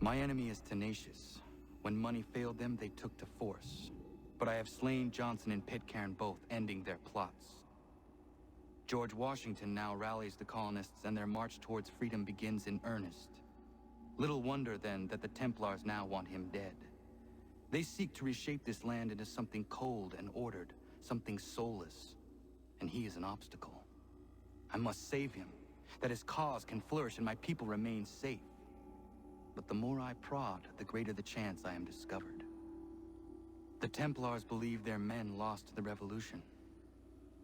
My enemy is tenacious. When money failed them, they took to force. But I have slain Johnson and Pitcairn both, ending their plots. George Washington now rallies the colonists and their march towards freedom begins in earnest. Little wonder, then, that the Templars now want him dead. They seek to reshape this land into something cold and ordered, something soulless. And he is an obstacle. I must save him, that his cause can flourish and my people remain safe. But the more I prod, the greater the chance I am discovered. The Templars believe their men lost the revolution.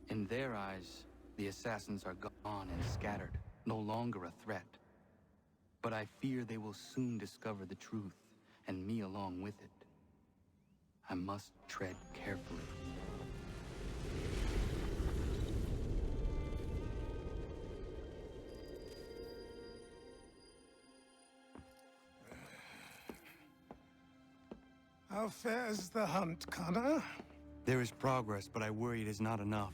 In their eyes, the assassins are gone and scattered, no longer a threat. But I fear they will soon discover the truth, and me along with it. I must tread carefully. How fares the hunt, Connor? There is progress, but I worry it is not enough.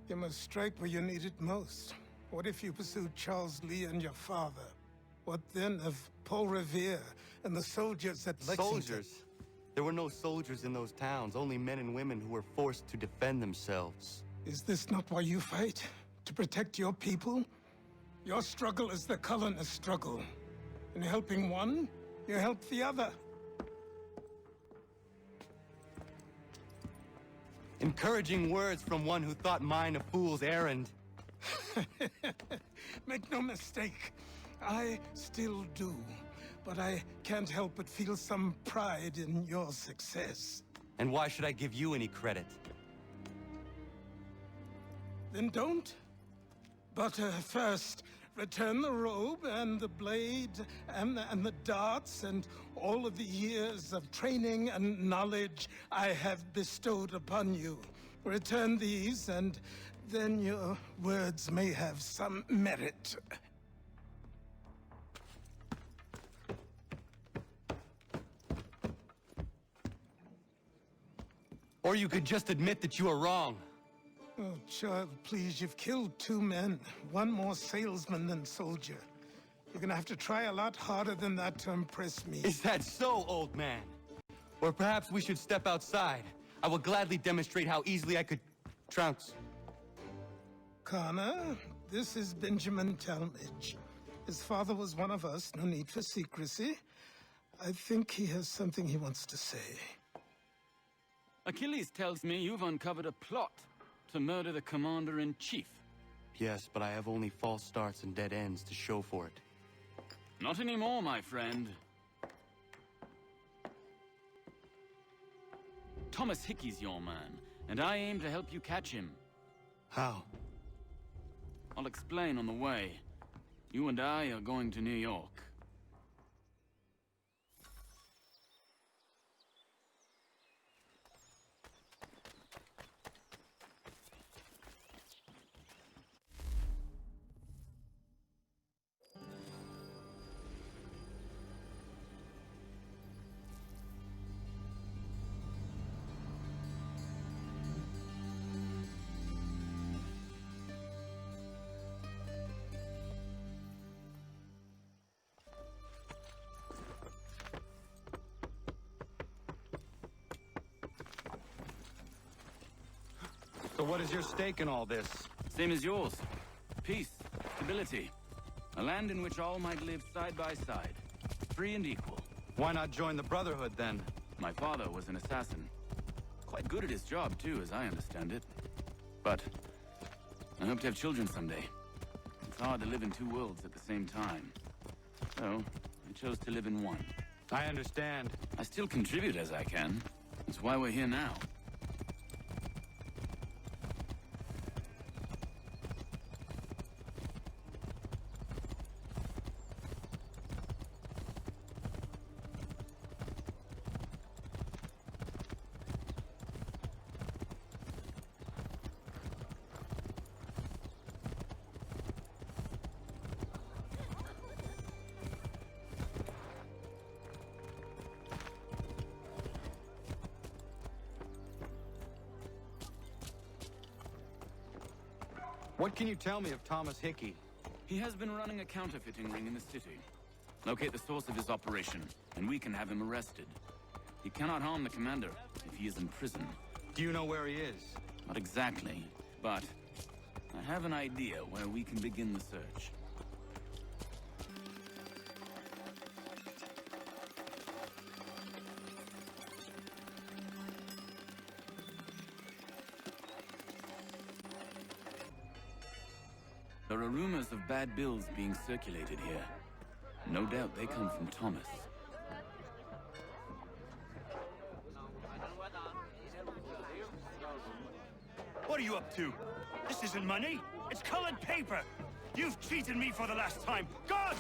You must strike where you need it most. What if you pursued Charles Lee and your father? What then of Paul Revere and the soldiers at Lexington? Soldiers? There were no soldiers in those towns, only men and women who were forced to defend themselves. Is this not why you fight? To protect your people? Your struggle is the colonist struggle. In helping one, you help the other. Encouraging words from one who thought mine a fool's errand. Make no mistake, I still do. But I can't help but feel some pride in your success. And why should I give you any credit? Then don't. But first, return the robe and the blade and the darts and all of the years of training and knowledge I have bestowed upon you. Return these, and then your words may have some merit. Or you could just admit that you are wrong. Oh, child, please, you've killed 2 men. One more salesman than soldier. You're gonna have to try a lot harder than that to impress me. Is that so, old man? Or perhaps we should step outside. I will gladly demonstrate how easily I could trounce. Connor, this is Benjamin Talmadge. His father was one of us, no need for secrecy. I think he has something he wants to say. Achilles tells me you've uncovered a plot to murder the commander-in-chief. Yes, but I have only false starts and dead ends to show for it. Not anymore, my friend. Thomas Hickey's your man, and I aim to help you catch him. How? I'll explain on the way. You and I are going to New York. So what is your stake in all this? Same as yours. Peace, stability. A land in which all might live side by side, free and equal. Why not join the Brotherhood, then? My father was an assassin. Quite good at his job, too, as I understand it. But I hope to have children someday. It's hard to live in 2 worlds at the same time. So, I chose to live in one. I understand. I still contribute as I can. That's why we're here now. What can you tell me of Thomas Hickey? He has been running a counterfeiting ring in the city. Locate the source of his operation, and we can have him arrested. He cannot harm the commander if he is in prison. Do you know where he is? Not exactly, but I have an idea where we can begin the search. There are rumors of bad bills being circulated here. No doubt they come from Thomas. What are you up to? This isn't money. It's colored paper. You've cheated me for the last time. God!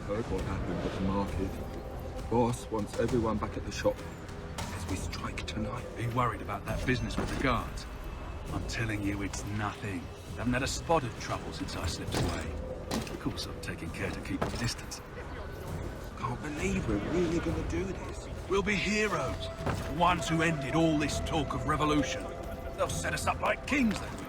Heard what happened at the market. Boss wants everyone back at the shop as we strike tonight. Be worried about that business with the guards. I'm telling you, it's nothing. Haven't had a spot of trouble since I slipped away. Of course, I'm taking care to keep the distance. Can't believe we're really gonna do this. We'll be heroes. The ones who ended all this talk of revolution. They'll set us up like kings, they will.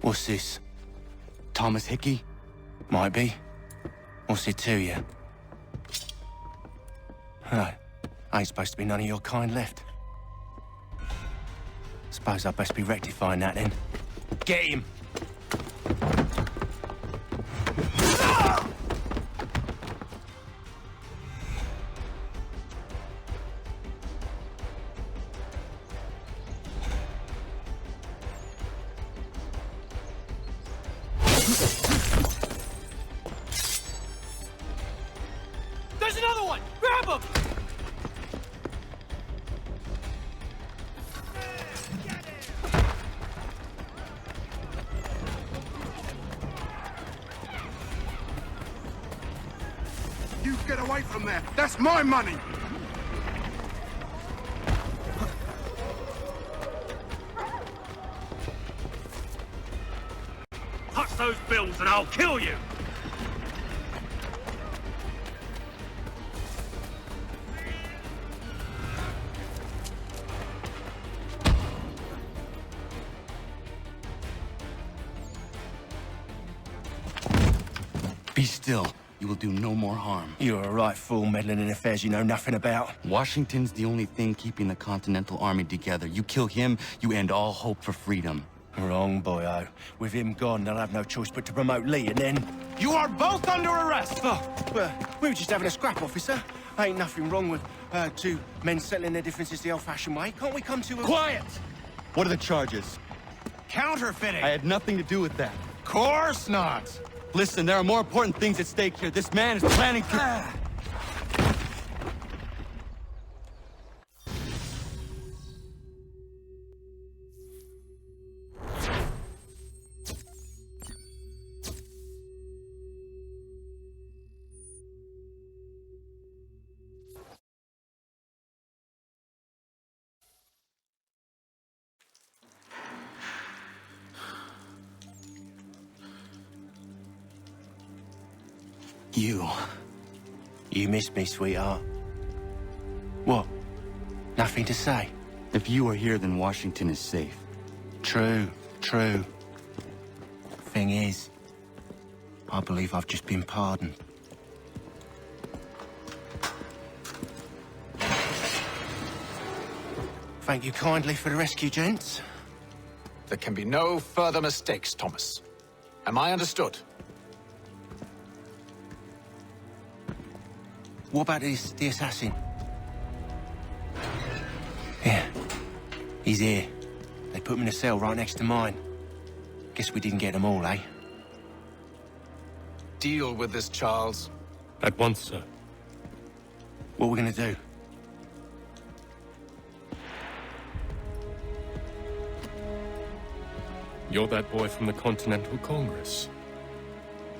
What's this? Thomas Hickey? Might be. What's it to you? Ain't supposed to be none of your kind left. Suppose I best be rectifying that then. Get him! There's another one! Grab him! You get away from there! That's my money! Touch those bills and I'll kill you! Be still. you will do no more harm. You're a right fool meddling in affairs you know nothing about. Washington's the only thing keeping the Continental Army together. You kill him, you end all hope for freedom. Wrong, boyo. With him gone, they'll have no choice but to promote Lee, and then... You are both under arrest! Oh, well, we were just having a scrap, officer. Ain't nothing wrong with two men settling their differences the old-fashioned way. Can't we come to a... Quiet! What are the charges? Counterfeiting! I had nothing to do with that. Course not! Listen, there are more important things at stake here. This man is planning to... You missed me, sweetheart. What? Nothing to say? If you are here, then Washington is safe. True. Thing is, I believe I've just been pardoned. Thank you kindly for the rescue, gents. There can be no further mistakes, Thomas. Am I understood? What about the assassin? Yeah, he's here. They put him in a cell right next to mine. Guess we didn't get them all, eh? Deal with this, Charles. At once, sir. What are we gonna do? You're that boy from the Continental Congress.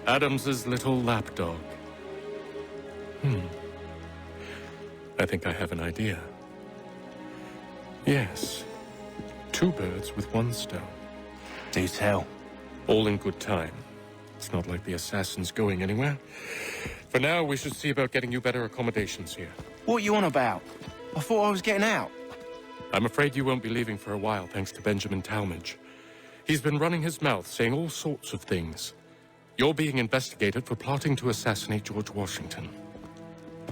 Adams's little lapdog. I think I have an idea. Yes. 2 birds with 1 stone. Do tell. All in good time. It's not like the assassin's going anywhere. For now, we should see about getting you better accommodations here. What are you on about? I thought I was getting out. I'm afraid you won't be leaving for a while, thanks to Benjamin Talmadge. He's been running his mouth, saying all sorts of things. You're being investigated for plotting to assassinate George Washington.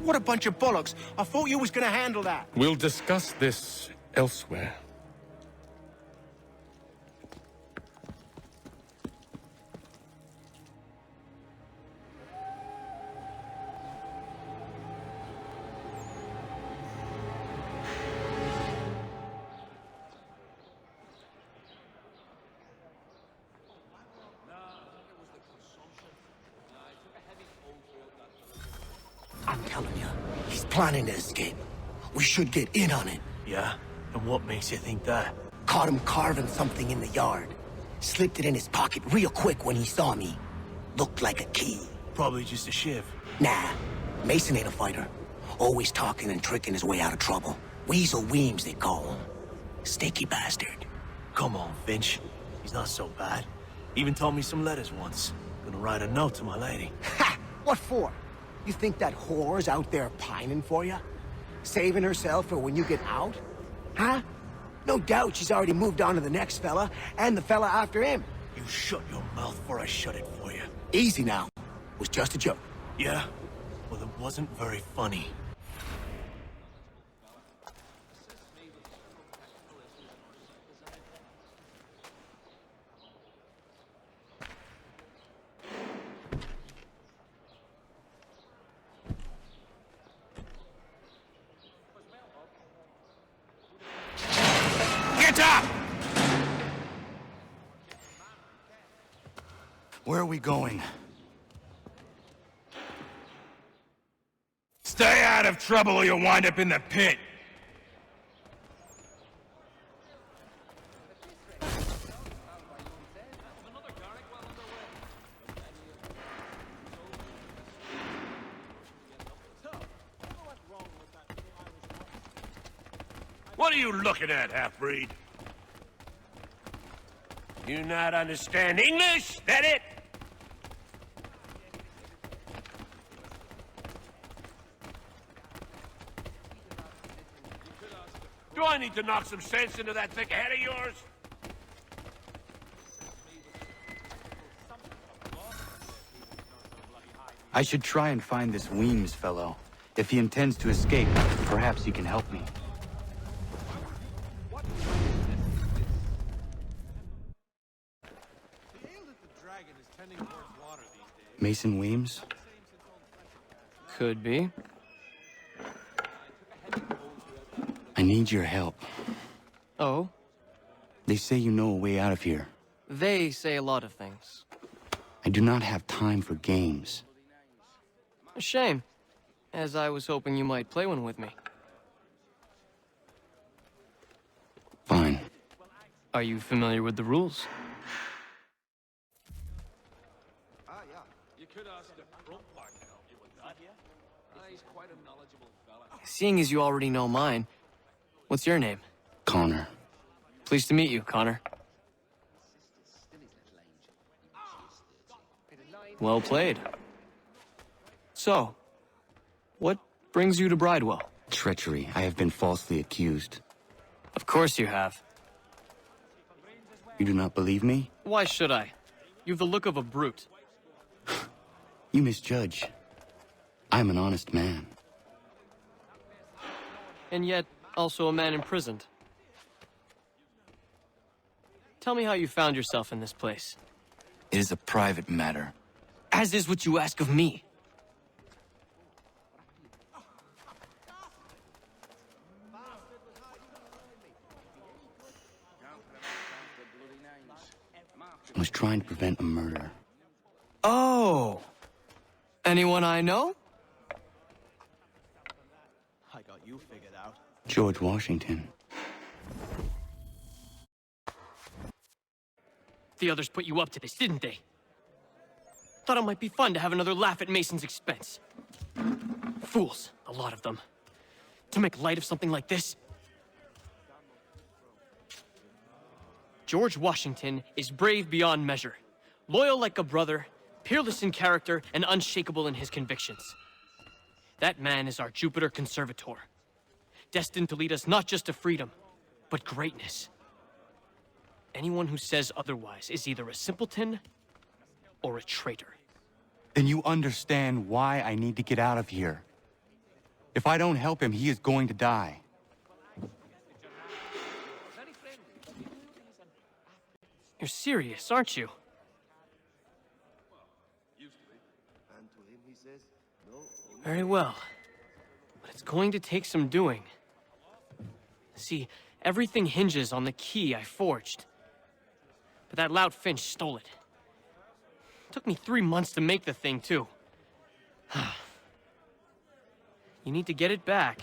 What a bunch of bollocks. I thought you was gonna handle that. We'll discuss this elsewhere. I'm telling you, he's planning to escape. We should get in on it. Yeah? And what makes you think that? Caught him carving something in the yard. Slipped it in his pocket real quick when he saw me. Looked like a key. Probably just a shiv. Nah, Mason ain't a fighter. Always talking and tricking his way out of trouble. Weasel Weems, they call him. Snaky bastard. Come on, Finch. He's not so bad. Even taught me some letters once. Gonna write a note to my lady. Ha! What for? You think that whore's out there pining for you? Saving herself for when you get out? Huh? No doubt she's already moved on to the next fella, and the fella after him. You shut your mouth before I shut it for you. Easy now. Was just a joke. Yeah? Well, it wasn't very funny. Get up! Where are we going? Stay out of trouble or you'll wind up in the pit. What are you looking at, half-breed? You not understand English? That it? Do I need to knock some sense into that thick head of yours? I should try and find this Weems fellow. If he intends to escape, perhaps he can help me. Mason Weems? Could be. I need your help. Oh? They say you know a way out of here. They say a lot of things. I do not have time for games. A shame, as I was hoping you might play one with me. Fine. Are you familiar with the rules? Seeing as you already know mine, what's your name? Connor. Pleased to meet you, Connor. Well played. So, what brings you to Bridewell? Treachery. I have been falsely accused. Of course you have. You do not believe me? Why should I? You've the look of a brute. You misjudge. I'm an honest man. And yet, also a man imprisoned. Tell me how you found yourself in this place. It is a private matter. As is what you ask of me. I was trying to prevent a murder. Oh! Anyone I know? I got you figured out. George Washington. The others put you up to this, didn't they? Thought it might be fun to have another laugh at Mason's expense. Fools, a lot of them. To make light of something like this. George Washington is brave beyond measure, loyal like a brother, peerless in character, and unshakable in his convictions. That man is our Jupiter Conservator, destined to lead us not just to freedom, but greatness. Anyone who says otherwise is either a simpleton or a traitor. Then you understand why I need to get out of here. If I don't help him, he is going to die. You're serious, aren't you? Very well. But it's going to take some doing. See, everything hinges on the key I forged. But that lout Finch stole it. Took me 3 months to make the thing, too. You need to get it back,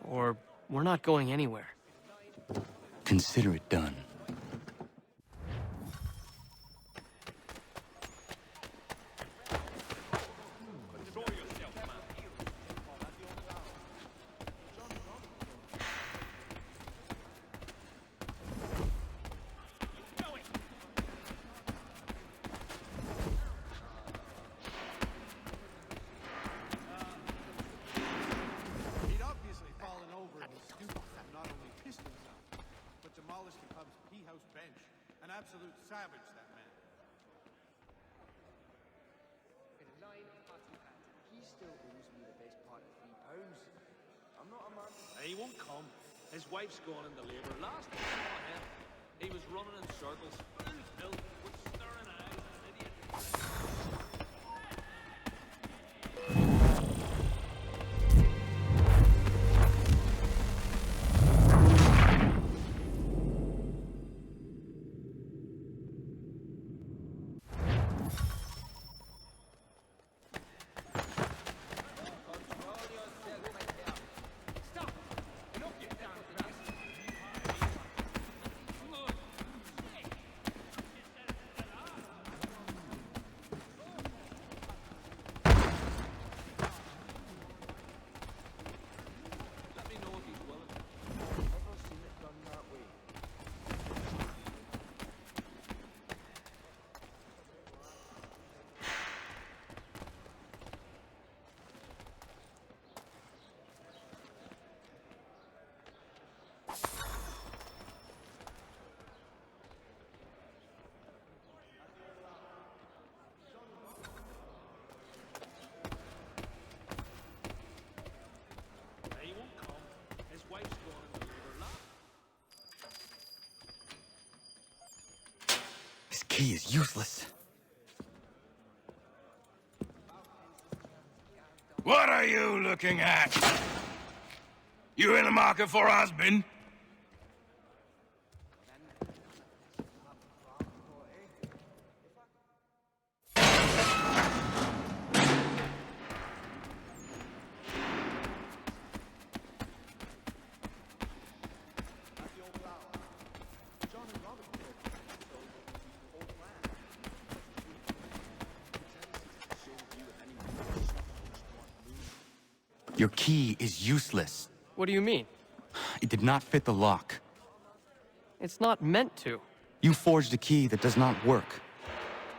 or we're not going anywhere. Consider it done. He won't come. His wife's gone into labour. Last time I saw him, he was running in circles. Who's built with staring eyes and an idiot? key is useless. What are you looking at? You in the market for a husband? Your key is useless. What do you mean? It did not fit the lock. It's not meant to. You forged a key that does not work.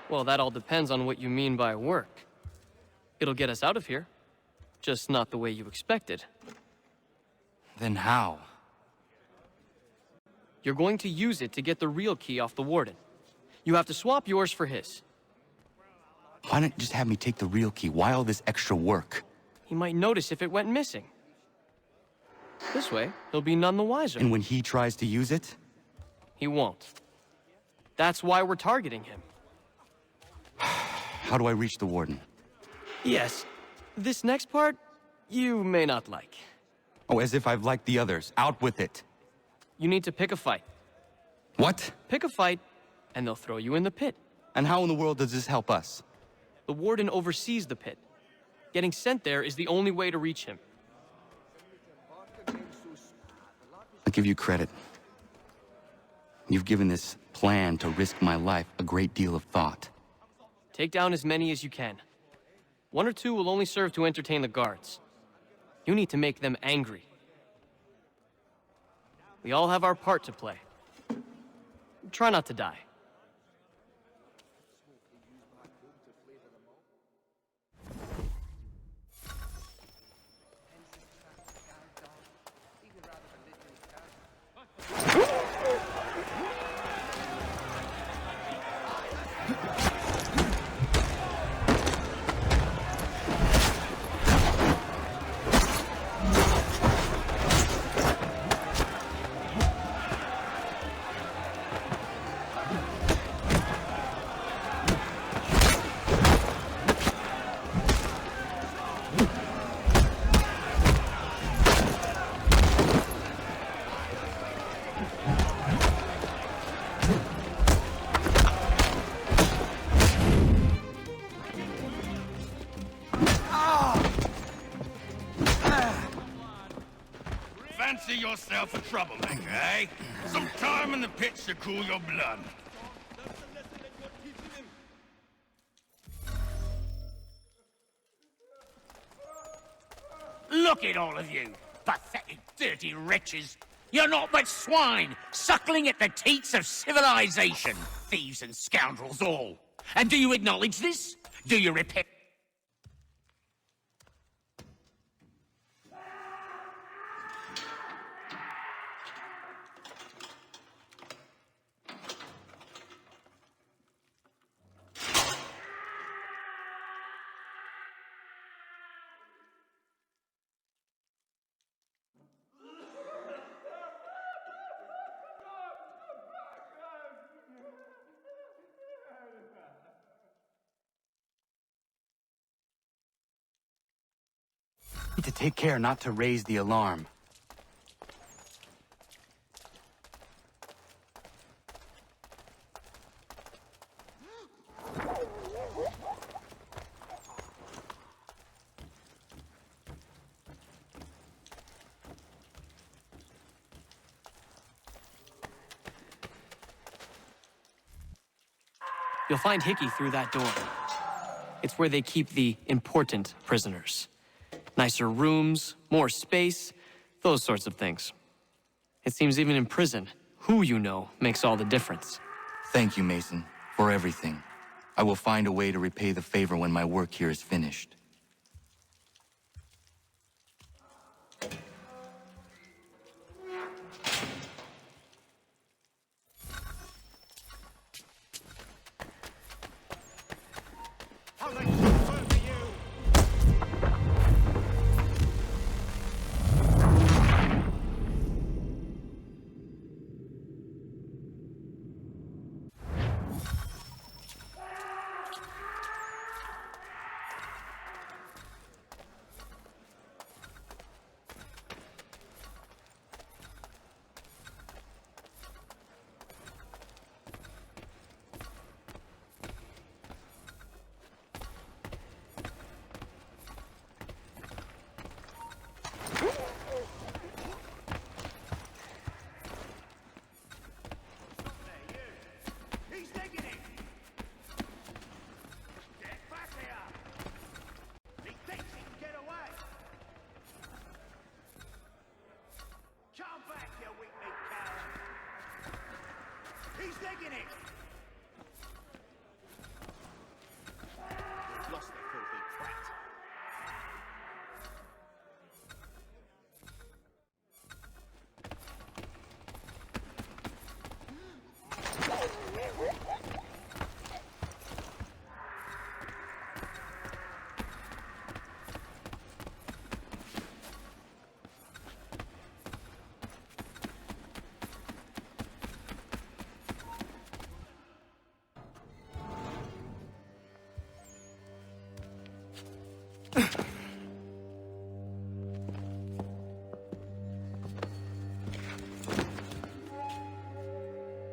Well, that all depends on what you mean by work. It'll get us out of here. Just not the way you expected. Then how? You're going to use it to get the real key off the Warden. You have to swap yours for his. Why not just have me take the real key? Why all this extra work? He might notice if it went missing. This way, he'll be none the wiser. And when he tries to use it? He won't. That's why we're targeting him. How do I reach the Warden? Yes. This next part, you may not like. Oh, as if I've liked the others. Out with it. You need to pick a fight. What? Pick a fight, and they'll throw you in the pit. And how in the world does this help us? The Warden oversees the pit. Getting sent there is the only way to reach him. I'll give you credit. You've given this plan to risk my life a great deal of thought. Take down as many as you can. 1 or 2 will only serve to entertain the guards. You need to make them angry. We all have our part to play. Try not to die. Fancy yourself a troublemaker, eh? Some time in the pits to cool your blood. Look at all of you, pathetic, dirty wretches. You're not but swine, suckling at the teats of civilization. Thieves and scoundrels all. And do you acknowledge this? Do you repent? Need to take care not to raise the alarm. You'll find Hickey through that door. It's where they keep the important prisoners. Nicer rooms, more space, those sorts of things. It seems even in prison, who you know makes all the difference. Thank you, Mason, for everything. I will find a way to repay the favor when my work here is finished.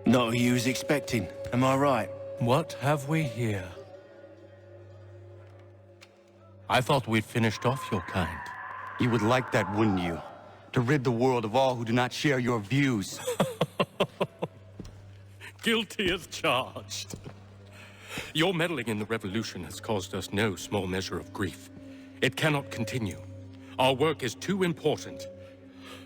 Not who you was expecting, am I right? What have we here? I thought we'd finished off your kind. You would like that, wouldn't you? To rid the world of all who do not share your views. Guilty as charged. Your meddling in the revolution has caused us no small measure of grief. It cannot continue. Our work is too important.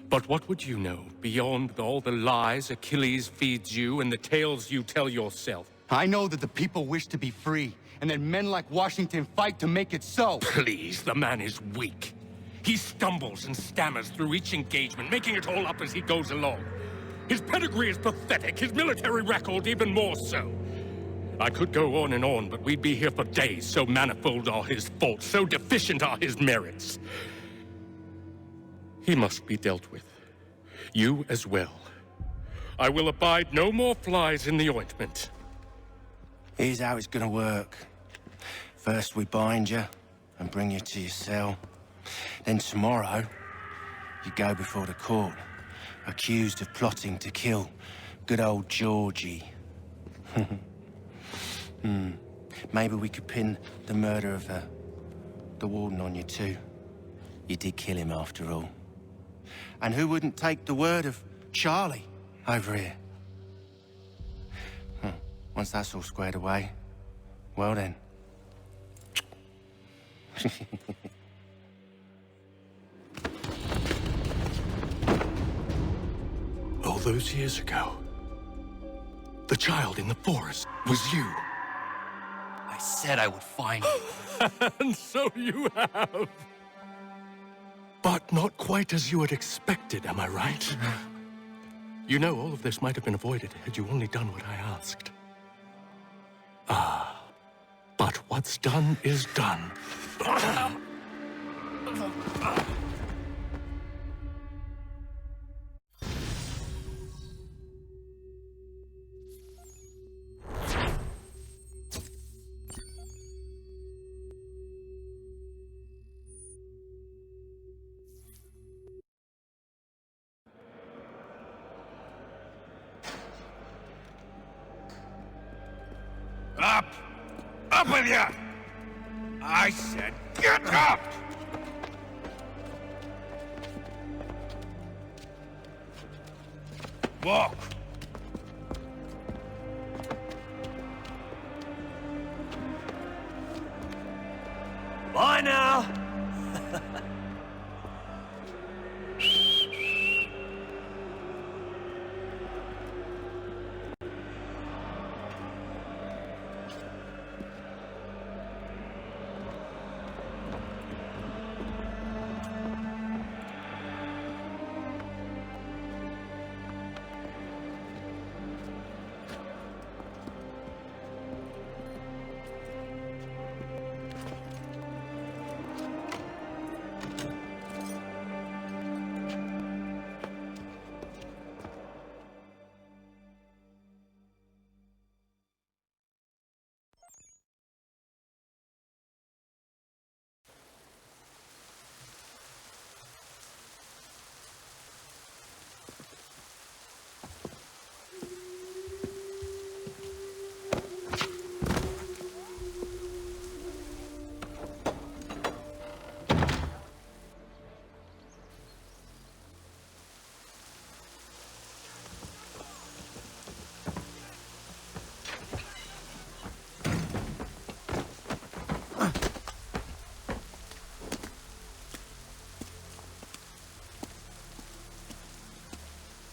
But what would you know beyond all the lies Achilles feeds you and the tales you tell yourself? I know that the people wish to be free, and that men like Washington fight to make it so. Please, the man is weak. He stumbles and stammers through each engagement, making it all up as he goes along. His pedigree is pathetic, his military record even more so. I could go on and on, but we'd be here for days, so manifold are his faults, so deficient are his merits. He must be dealt with. You as well. I will abide no more flies in the ointment. Here's how it's gonna work. First we bind you and bring you to your cell. Then tomorrow, you go before the court, accused of plotting to kill good old Georgie. Maybe we could pin the murder of the warden on you too. You did kill him after all. And who wouldn't take the word of Charlie over here? Once that's all squared away, well then. All those years ago, the child in the forest was you. I said I would find you. And so you have. But not quite as you had expected, am I right? You know, all of this might have been avoided had you only done what I asked. But what's done is done. Up! Up with you! I said get up! Walk! Bye now!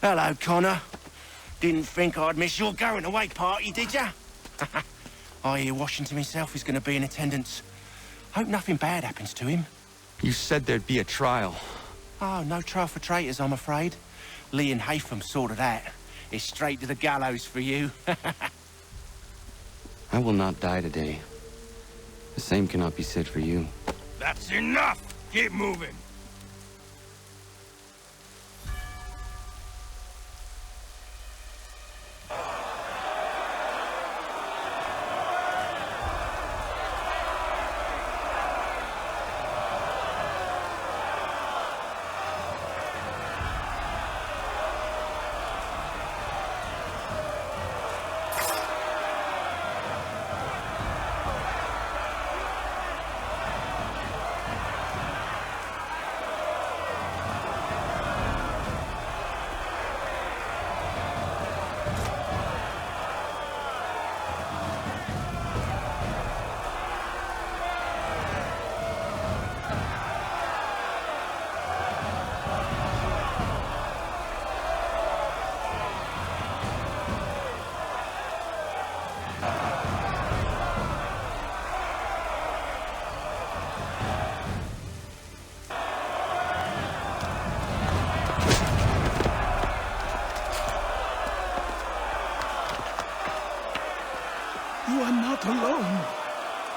Hello, Connor. Didn't think I'd miss your going away party, did ya? I hear Washington himself is going to be in attendance. Hope nothing bad happens to him. You said there'd be a trial. Oh, no trial for traitors, I'm afraid. Lee and Haytham sorted that. It's straight to the gallows for you. I will not die today. The same cannot be said for you. That's enough! Keep moving!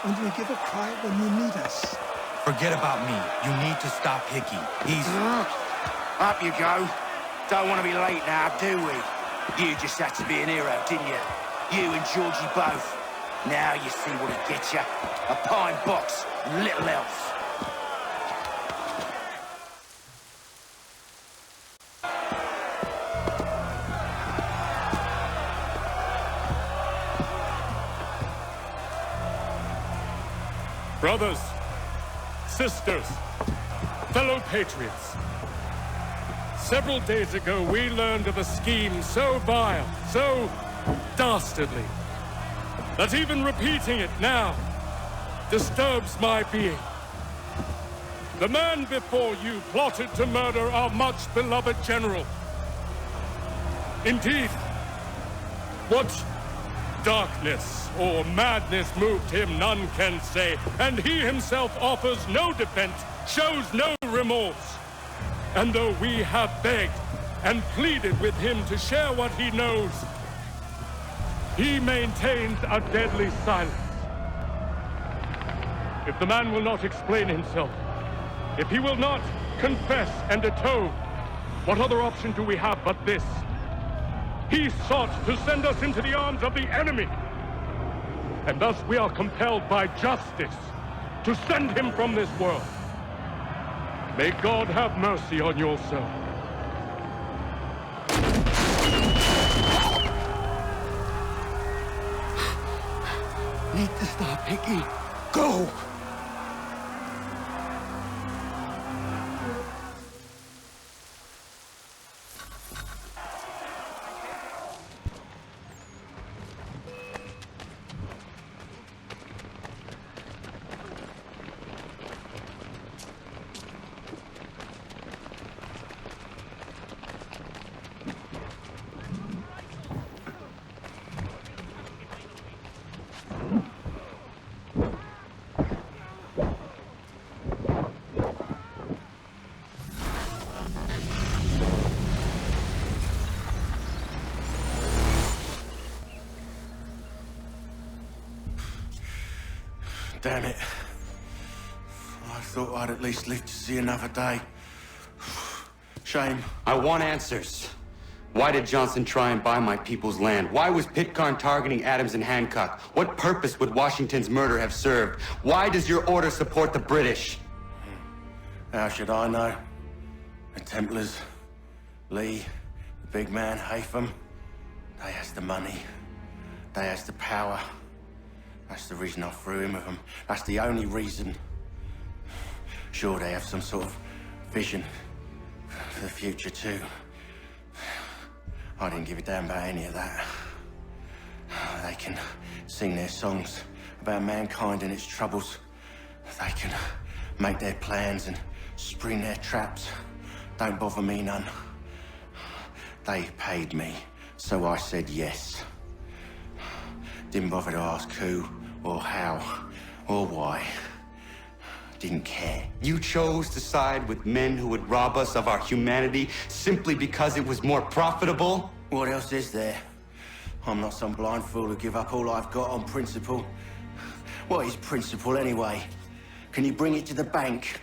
Only give a cry when you need us. Forget about me. You need to stop Hickey. He's... Up you go. Don't want to be late now, do we? You just had to be an hero, didn't you? You and Georgie both. Now you see what he gets you. A pine box, little else. Brothers, sisters, fellow patriots. Several days ago, we learned of a scheme so vile, so dastardly, that even repeating it now disturbs my being. The man before you plotted to murder our much-beloved general. Indeed, what darkness or madness moved him, none can say, and he himself offers no defense, shows no remorse. And though we have begged and pleaded with him to share what he knows, he maintains a deadly silence. If the man will not explain himself, if he will not confess and atone, what other option do we have but this? He sought to send us into the arms of the enemy. And thus we are compelled by justice to send him from this world. May God have mercy on your soul. Need to stop, Hickey. Go! Damn it. I thought I'd at least live to see another day. Shame. I want answers. Why did Johnson try and buy my people's land? Why was Pitcairn targeting Adams and Hancock? What purpose would Washington's murder have served? Why does your order support the British? How should I know? The Templars, Lee, the big man, Haytham, they has the money. They has the power. That's the reason I threw in with them. That's the only reason. Sure, they have some sort of vision for the future, too. I didn't give a damn about any of that. They can sing their songs about mankind and its troubles. They can make their plans and spring their traps. Don't bother me none. They paid me, so I said yes. Didn't bother to ask who, or how, or why. Didn't care. You chose to side with men who would rob us of our humanity simply because it was more profitable? What else is there? I'm not some blind fool who give up all I've got on principle. What is principle anyway? Can you bring it to the bank?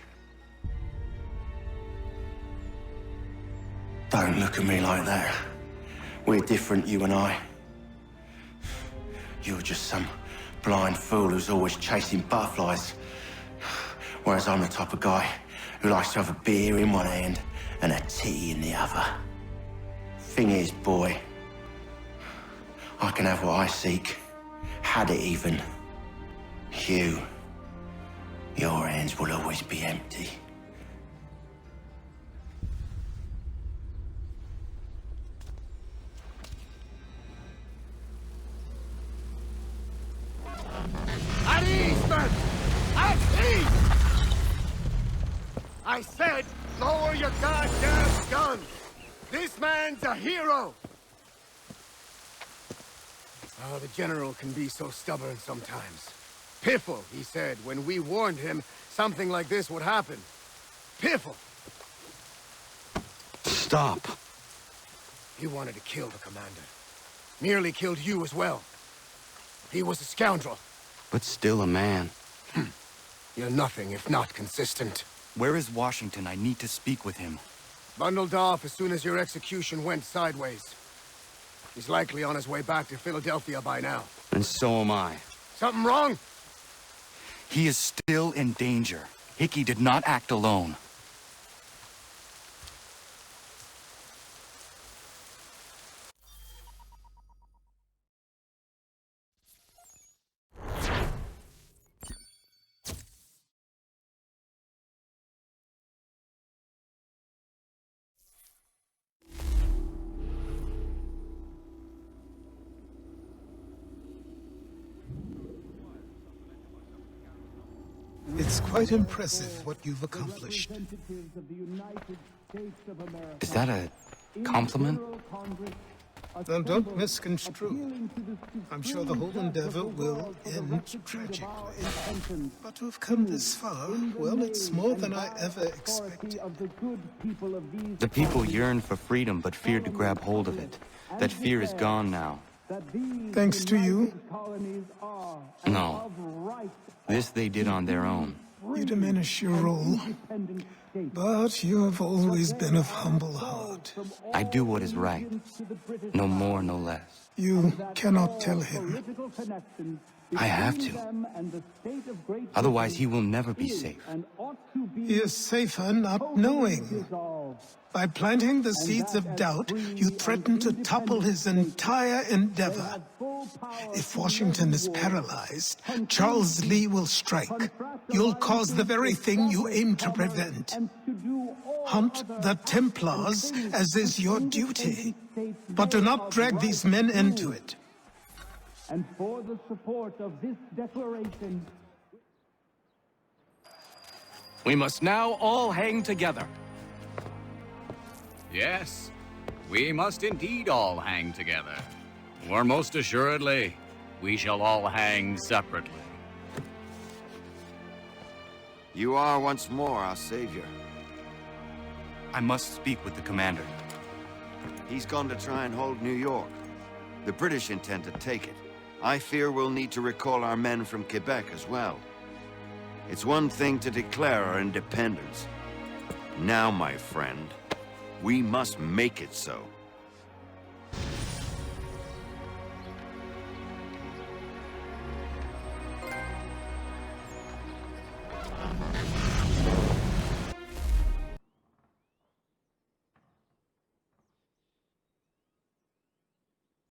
Don't look at me like that. We're different, you and I. You're just some blind fool who's always chasing butterflies. Whereas I'm the type of guy who likes to have a beer in one hand and a tea in the other. Thing is, boy, I can have what I seek. Had it even. Your hands will always be empty. At ease, men! At ease! I said, lower your goddamn guns! This man's a hero! Oh, the General can be so stubborn sometimes. Piffle, he said, when we warned him something like this would happen. Piffle! Stop. He wanted to kill the commander. Nearly killed you as well. He was a scoundrel. but still a man. You're nothing if not consistent. Where is Washington? I need to speak with him. Bundled off as soon as your execution went sideways. He's likely on his way back to Philadelphia by now. And so am I. Something wrong? He is still in danger. Hickey did not act alone. It's quite impressive what you've accomplished. Is that a compliment? Now, don't misconstrue. I'm sure the whole endeavor will end tragically. But to have come this far, well, it's more than I ever expected. The people yearned for freedom but feared to grab hold of it. That fear is gone now. Thanks to you? No. This they did on their own. You diminish your role. But you have always been of humble heart. I do what is right. No more, no less. You cannot tell him. I have to. Otherwise, he will never be safe. He is safer not knowing. By planting the seeds of doubt, you threaten to topple his entire endeavor. If Washington is paralyzed, Charles Lee will strike. You'll cause the very thing you aim to prevent. Hunt the Templars, as is your duty. But do not drag these men into it. And for the support of this declaration, We must now all hang together. Yes, we must indeed all hang together. Or most assuredly, we shall all hang separately. You are once more our savior. I must speak with the commander. He's gone to try and hold New York. The British intend to take it. I fear we'll need to recall our men from Quebec as well. It's one thing to declare our independence. Now, my friend, we must make it so.